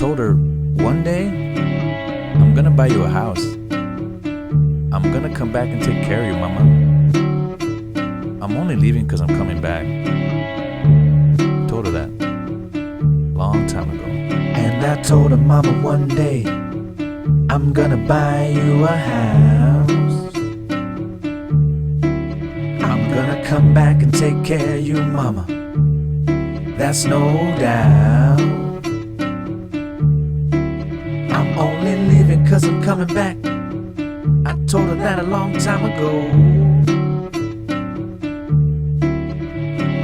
told her, one day, I'm gonna buy you a house. I'm gonna come back and take care of you, mama. I'm only leaving because I'm coming back. Told her that long time ago. And I told her, mama, one day I'm gonna buy you a house. I'm gonna come back and take care of you, mama. That's no doubt. I'm only leaving cause I'm coming back. I told her that a long time ago.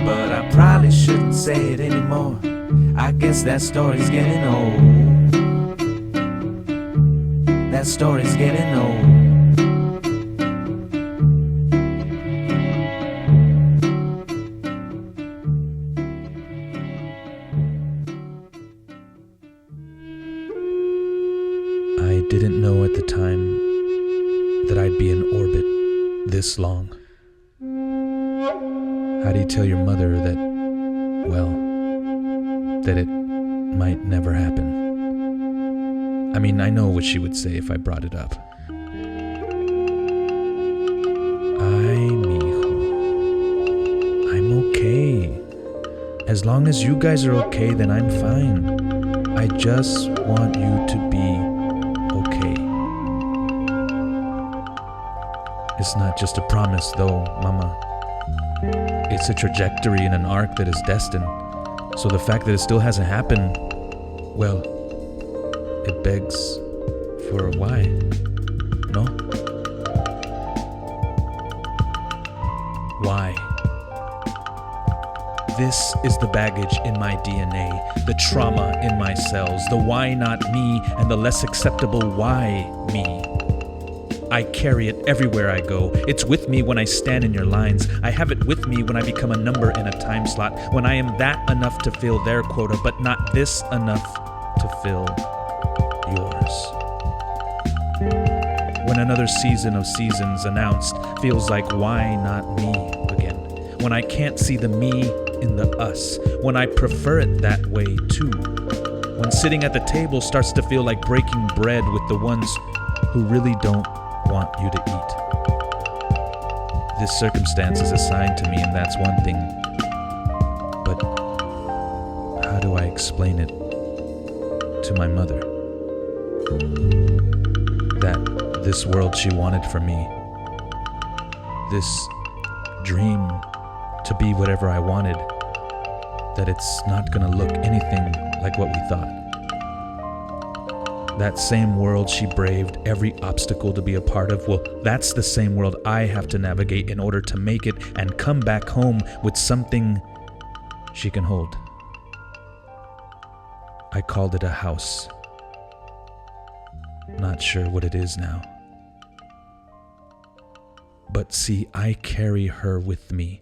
But I probably shouldn't say it anymore. I guess that story's getting old. That story's getting old. I didn't know at the time that I'd be in orbit this long. How do you tell your mother that, well, that it might never happen? I mean, I know what she would say if I brought it up. Ay, mijo, I'm okay. As long as you guys are okay, then I'm fine. I just want you to be okay. It's not just a promise though, mama. It's a trajectory and an arc that is destined. So the fact that it still hasn't happened, well, it begs for a why, no? Why? This is the baggage in my DNA, the trauma in my cells, the why not me and the less acceptable why me. I carry it everywhere I go. It's with me when I stand in your lines. I have it with me when I become a number in a time slot, when I am that enough to fill their quota, but not this enough to fill yours. When another season of seasons announced feels like why not me again. When I can't see the me in the us. When I prefer it that way too. When sitting at the table starts to feel like breaking bread with the ones who really don't want you to eat. This circumstance is assigned to me, and that's one thing. But how do I explain it to my mother? That this world she wanted for me, this dream to be whatever I wanted, that it's not gonna look anything like what we thought. That same world she braved every obstacle to be a part of, well, that's the same world I have to navigate in order to make it and come back home with something she can hold. I called it a house. Not sure what it is now. But see, I carry her with me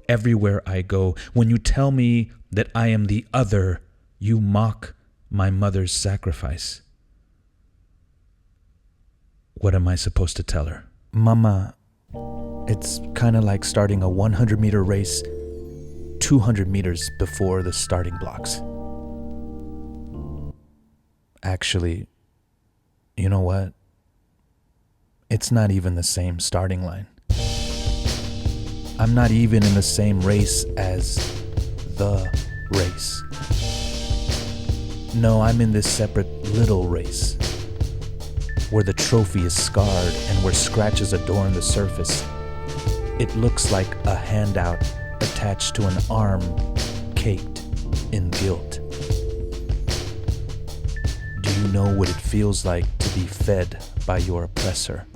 everywhere I go. When you tell me that I am the other, you mock my mother's sacrifice. What am I supposed to tell her? Mama, it's kind of like starting a 100-meter race 200 meters before the starting blocks. Actually, you know what? It's not even the same starting line. I'm not even in the same race as the race. No, I'm in this separate little race, where the trophy is scarred and where scratches adorn the surface. It looks like a handout attached to an arm caked in guilt. Do you know what it feels like to be fed by your oppressor?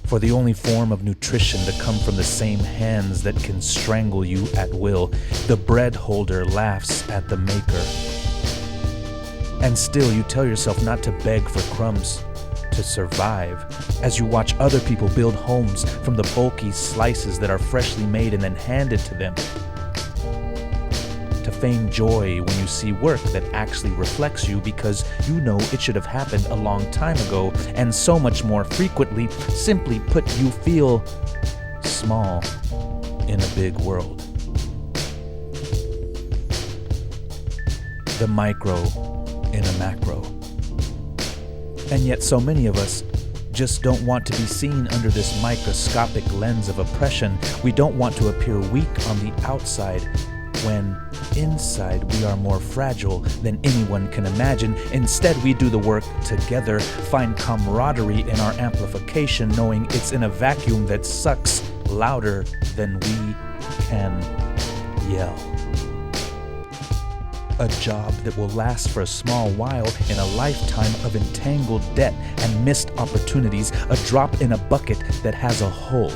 For the only form of nutrition to come from the same hands that can strangle you at will, the bread holder laughs at the maker. And still you tell yourself not to beg for crumbs to survive, as you watch other people build homes from the bulky slices that are freshly made and then handed to them. To feign joy when you see work that actually reflects you because you know it should have happened a long time ago, and so much more frequently, simply put, you feel small in a big world. the micro in a macro. And yet so many of us just don't want to be seen under this microscopic lens of oppression. We don't want to appear weak on the outside when inside we are more fragile than anyone can imagine. Instead, we do the work together, find camaraderie in our amplification, knowing it's in a vacuum that sucks louder than we can yell. A job that will last for a small while in a lifetime of entangled debt and missed opportunities, a drop in a bucket that has a hole.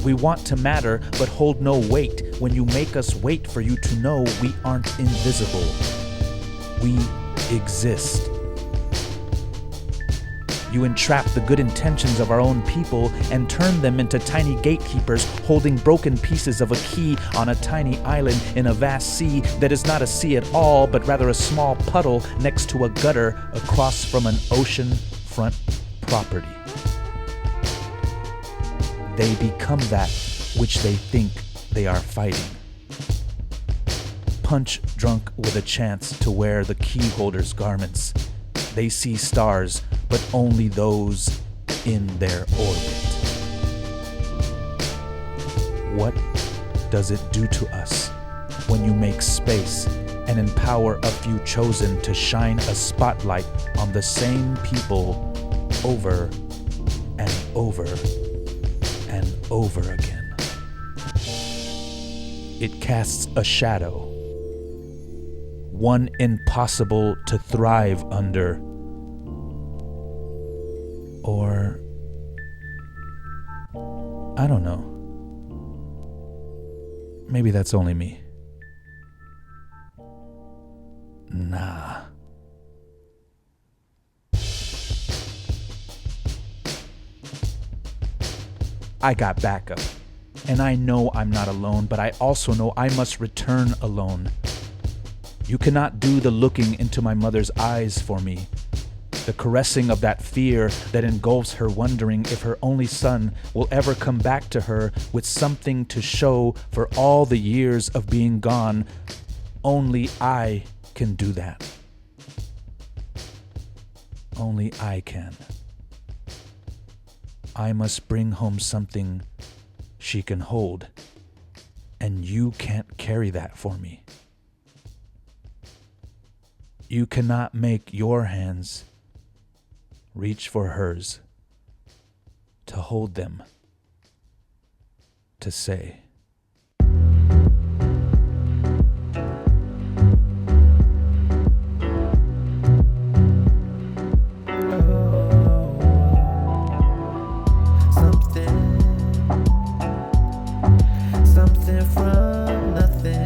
We want to matter, but hold no weight when you make us wait for you to know we aren't invisible. We exist. You entrap the good intentions of our own people and turn them into tiny gatekeepers holding broken pieces of a key on a tiny island in a vast sea that is not a sea at all, but rather a small puddle next to a gutter across from an ocean-front property. They become that which they think they are fighting. Punch drunk with a chance to wear the key holder's garments. They see stars, but only those in their orbit. What does it do to us when you make space and empower a few chosen to shine a spotlight on the same people over and over and over again? It casts a shadow, one impossible to thrive under. Or, I don't know. Maybe that's only me. Nah. I got backup. And I know I'm not alone, but I also know I must return alone. You cannot do the looking into my mother's eyes for me. The caressing of that fear that engulfs her, wondering if her only son will ever come back to her with something to show for all the years of being gone. Only I can do that. Only I can. I must bring home something she can hold, and you can't carry that for me. You cannot make your hands reach for hers, to hold them, to say, something from nothing.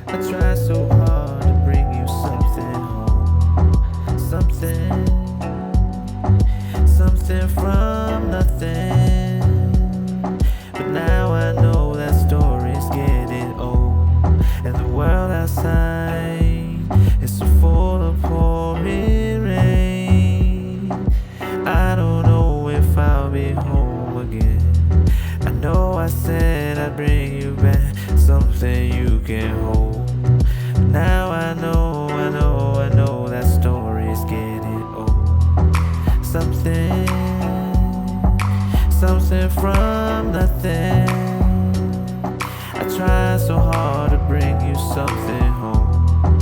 I try so hard to bring you something home. Something from nothing. But now I know that story's getting old, and the world outside is so full of pouring rain. I don't know if I'll be home again. I know I said I'd bring you back something you can hold. Now I know that story's getting old. Something from nothing. I try so hard to bring you something home.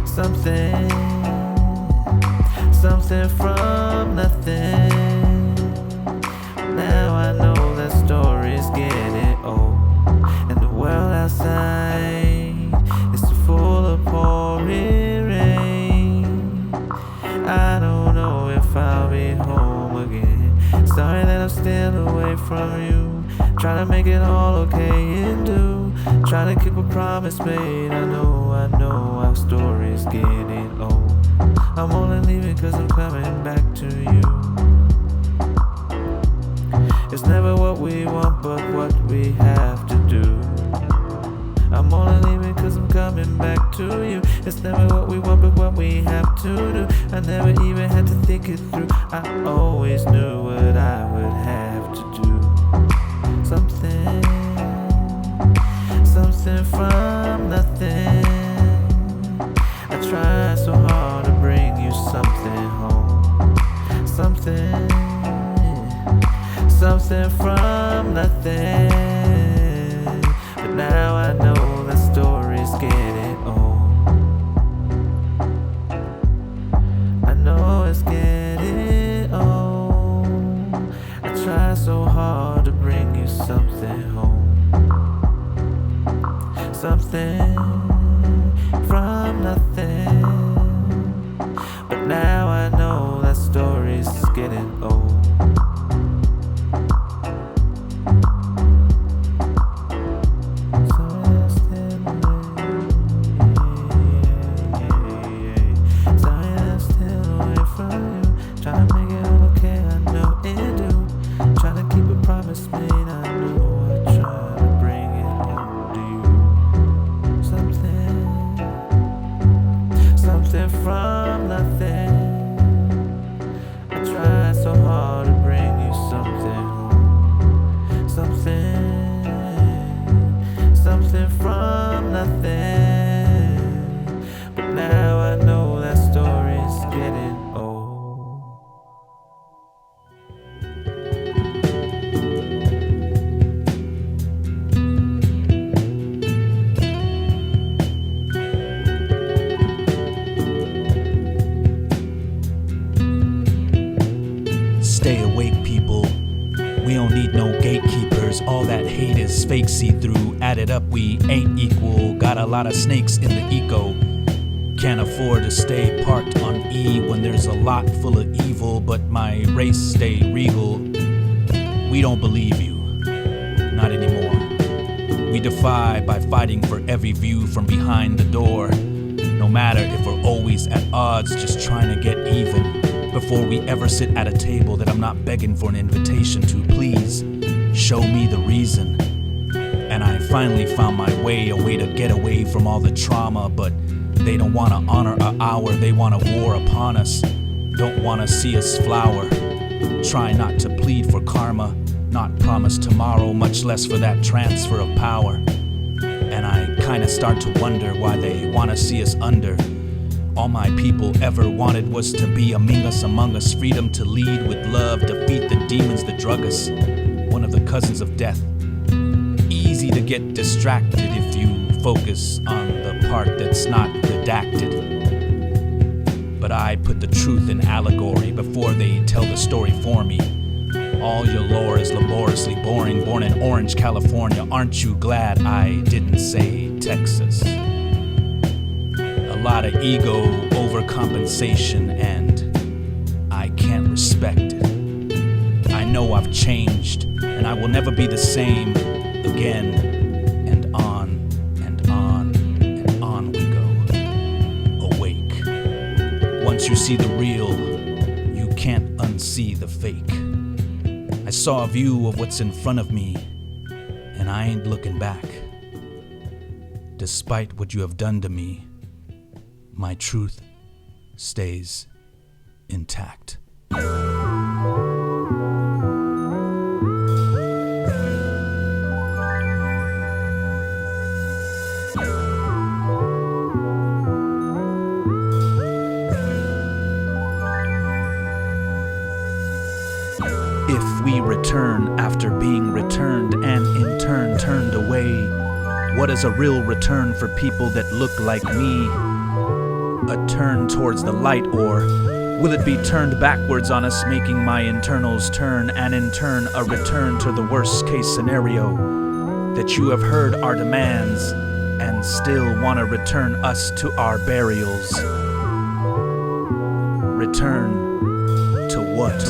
Something from nothing. Now I know that story's getting old, and the world outside is so full of pouring rain. I don't know if I'll be home again. Sorry that I'm still away from you. Try to make it all okay and do. Try to keep a promise made. I know our story's getting old. I'm only leaving 'cause I'm coming back to you. It's never what we want, but what we have to do. I'm only leaving 'cause I'm coming back to you. It's never what we want, but what we have to do. I never even had to think it through. I always knew what I would have to do. Something from nothing. something from nothing. But now I know the story's getting old. I know it's getting old. I try so hard to bring you something home. Something from nothing. But now I know that story's getting old. Trying to make it all okay, I know it do. Trying to keep a promise made, I know I try to bring it home to you. Something from nothing. I try so hard to bring you something home. Something from nothing. But now I know that story's getting old. Stay awake, people. We don't need no gatekeepers. All that hate is fake see-through. Added up, we ain't equal. Got a lot of snakes in the eco. Can't afford to stay parked on E when there's a lot full of evil. But my race stay regal. We don't believe you. Not anymore. We defy by fighting for every view from behind the door. No matter if we're always at odds, just trying to get even. Before we ever sit at a table that I'm not begging for an invitation to, please show me the reason. And I finally found my way, a way to get away from all the trauma. But they don't want to honor our hour, they want a war upon us. Don't want to see us flower. Try not to plead for karma, not promise tomorrow, much less for that transfer of power. And I kinda start to wonder why they want to see us under. All my people ever wanted was to be among us, freedom to lead with love, defeat the demons that drug us. One of the cousins of death. Easy to get distracted if you focus on the part that's not redacted. But I put the truth in allegory before they tell the story for me. All your lore is laboriously boring, born in Orange, California. Aren't you glad I didn't say Texas? A lot of ego, overcompensation, and I can't respect it. I know I've changed, and I will never be the same again. And on and on and on we go. Awake. Once you see the real, you can't unsee the fake. I saw a view of what's in front of me, and I ain't looking back. Despite what you have done to me, my truth stays intact. If we return after being returned and in turn turned away, what is a real return for people that look like me? A turn towards the light, or will it be turned backwards on us, making my internals turn, and in turn a return to the worst case scenario? That you have heard our demands and still want to return us to our burials. Return to what?